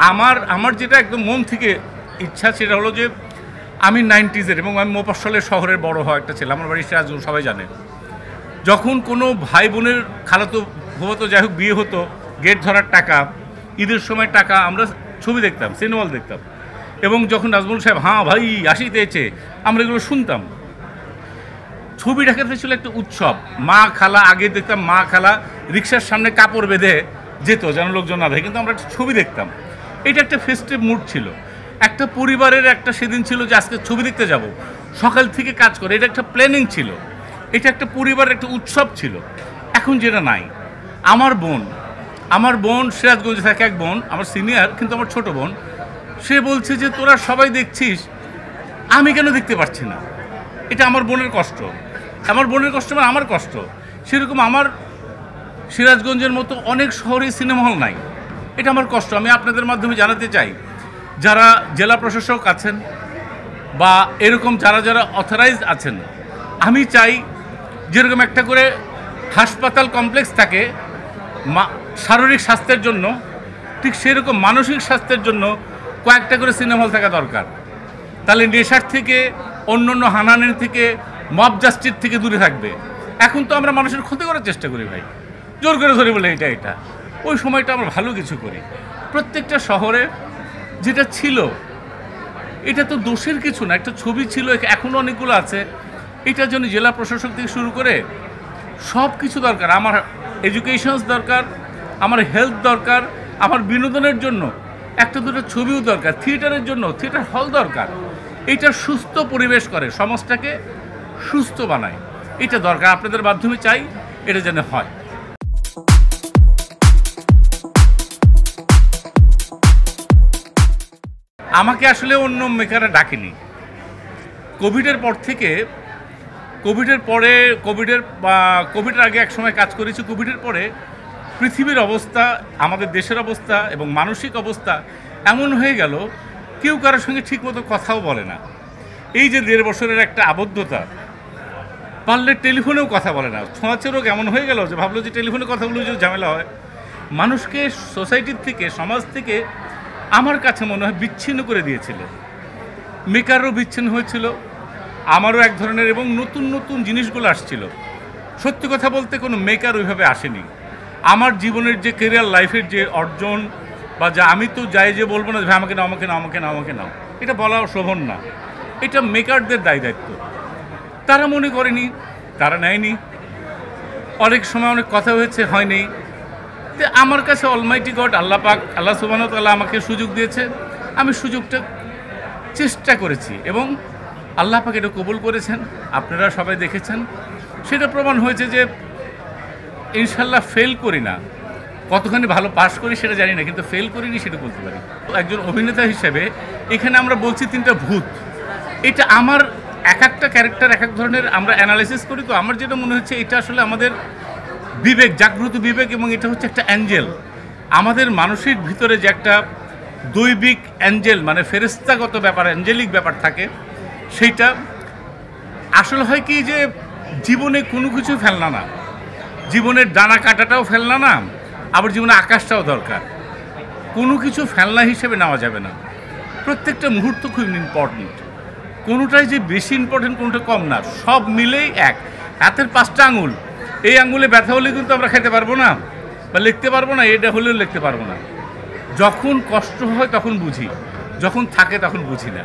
আমার আমার যেটা একদম মন থেকে ইচ্ছা সেটা হলো যে আমি 90s এবং আমি মোফাজ্জলের শহরের বড় হওয়া একটা ছেলে, আমার বাড়ি সিরাজগঞ্জ, সবাই জানে। যখন কোনো ভাই বোনের খালাতো ভুয়াতো যাই হোক বিয়ে হতো, গেট ধরার টাকা, ঈদের সময় টাকা, আমরা ছবি দেখতাম, সিনেমা হল দেখতাম। এবং যখন নাজমুল সাহেব হ্যাঁ ভাই আসিতেছে, আমরা এগুলো শুনতাম। ছবি দেখাতে ছিল একটা উৎসব। মা খালা, আগে দেখতাম মা খালা রিক্সার সামনে কাপড় বেঁধে যেত যেন লোকজন না দেখে, কিন্তু আমরা একটা ছবি দেখতাম। এটা একটা ফেস্টিভ মুড ছিল, একটা পরিবারের একটা সেদিন ছিল যে আজকে ছবি দেখতে যাব, সকাল থেকে কাজ করে, এটা একটা প্ল্যানিং ছিল, এটা একটা পরিবারের একটা উৎসব ছিল। এখন যেটা নাই। আমার বোন সিরাজগঞ্জে থাকে, এক বোন আমার সিনিয়র কিন্তু আমার ছোট বোন, সে বলছে যে তোরা সবাই দেখছিস, আমি কেন দেখতে পাচ্ছি না। এটা আমার বোনের কষ্ট, আমার বোনের কষ্ট মানে আমার কষ্ট। সেরকম আমার সিরাজগঞ্জের মতো অনেক শহরে সিনেমা হল নাই, এটা আমার কষ্ট। আমি আপনাদের মাধ্যমে জানাতে চাই, যারা জেলা প্রশাসক আছেন বা এরকম যারা যারা অথরাইজড আছেন, আমি চাই যেরকম একটা করে হাসপাতাল কমপ্লেক্স থাকে শারীরিক স্বাস্থ্যের জন্য, ঠিক সেরকম মানসিক স্বাস্থ্যের জন্য কয়েকটা করে সিনেমা হল থাকা দরকার। তাহলে নেশার থেকে, অন্য অন্য হানাহানির থেকে, মব জাস্টিস থেকে দূরে থাকবে। এখন তো আমরা মানুষের ক্ষতি করার চেষ্টা করি ভাই, জোর করে ধরে বলে এটা ওই সময়টা আমরা ভালো কিছু করি। প্রত্যেকটা শহরে যেটা ছিল, এটা তো দোষের কিছু না, একটা ছবি ছিল, এখনও অনেকগুলো আছে। এটার জন্য জেলা প্রশাসক থেকে শুরু করে সব কিছু দরকার। আমার এডুকেশনস দরকার, আমার হেলথ দরকার, আমার বিনোদনের জন্য একটা দুটো ছবিও দরকার, থিয়েটারের জন্য থিয়েটার হল দরকার। এটা সুস্থ পরিবেশ করে, সমাজটাকে সুস্থ বানায়, এটা দরকার। আপনাদের মাধ্যমে চাই এটা যেন হয়। আমাকে আসলে অন্য মেকাররা ডাকেনি। কোভিডের পর থেকে, কোভিডের আগে এক সময় কাজ করেছি। কোভিডের পরে পৃথিবীর অবস্থা, আমাদের দেশের অবস্থা এবং মানসিক অবস্থা এমন হয়ে গেল, কেউ কারোর সঙ্গে ঠিকমতো কথাও বলে না। এই যে 1.5 বছরের একটা আবদ্ধতা, পারলে টেলিফোনেও কথা বলে না। ছোঁয়াচে রোগ এমন হয়ে গেল যে ভাবলো যে টেলিফোনে কথা বলে যদি ঝামেলা হয়, মানুষকে সোসাইটির থেকে, সমাজ থেকে আমার কাছে মনে হয় বিচ্ছিন্ন করে দিয়েছিল। মেকারও বিচ্ছিন্ন হয়েছিল, আমারও এক ধরনের, এবং নতুন নতুন জিনিসগুলো আসছিল। সত্যি কথা বলতে কোনো মেকার ওইভাবে আসেনি। আমার জীবনের যে ক্যারিয়ার লাইফের যে অর্জন বা যা, আমি তো যাই যে বলবো না যে আমাকে নাও, আমাকে নাও, আমাকে নাও, আমাকে নাও, এটা বলা শোভন না। এটা মেকারদের দায়িত্ব। তারা মনে করেনি, তারা নেয়নি। অনেক সময় অনেক কথা হয়েছে, হয়নি। তো আমার কাছে অলমাইটি গড, আল্লাহ পাক, আল্লাহ সুবহানাহু ওয়া তাআলা আমাকে সুযোগ দিয়েছে, আমি সুযোগটা চেষ্টা করেছি এবং আল্লাহ পাক এটা কবুল করেছেন। আপনারা সবাই দেখেছেন, সেটা প্রমাণ হয়েছে যে ইনশাল্লাহ ফেল করি না। কতখানি ভালো পাস করি সেটা জানি না, কিন্তু ফেল করিনি সেটা বলতে পারি। একজন অভিনেতা হিসেবে এখানে আমরা বলছি 3টা ভূত, এটা আমার এক একটা ক্যারেক্টার এক এক ধরনের আমরা অ্যানালাইসিস করি। তো আমার যেটা মনে হচ্ছে এটা আসলে আমাদের বিবেক, জাগ্রত বিবেক, এবং এটা হচ্ছে একটা অ্যাঞ্জেল। আমাদের মানুষের ভিতরে যে একটা দৈবিক অ্যাঞ্জেল, মানে ফেরেশতাগত ব্যাপার, অ্যাঞ্জেলিক ব্যাপার থাকে, সেইটা আসলে হয় কি যে জীবনে কোনো কিছু ফেলনা না, জীবনের ডানা কাটাটাও ফেলনা না, আবার জীবনে আকাশটাও দরকার। কোনো কিছু ফেলনা হিসেবে নেওয়া যাবে না। প্রত্যেকটা মুহূর্ত খুব ইম্পর্টেন্ট, কোনোটাই যে বেশি ইম্পর্টেন্ট কোনোটা কম না, সব মিলেই এক। হাতের 5টা আঙুল, এই আঙুলে ব্যথা হলে কিন্তু আমরা খেতে পারবো না বা লিখতে পারবো না, এটা হলেও লিখতে পারবো না। যখন কষ্ট হয় তখন বুঝি, যখন থাকে তখন বুঝি না।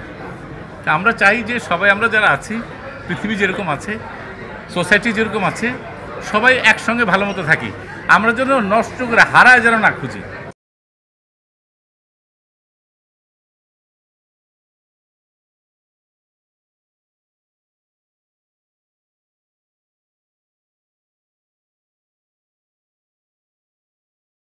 তা আমরা চাই যে সবাই, আমরা যারা আছি, পৃথিবী যেরকম আছে, সোসাইটি যেরকম আছে, সবাই একসঙ্গে ভালো মতো থাকি। আমরা যেন নষ্ট করে হারায় যেন না খুঁজি।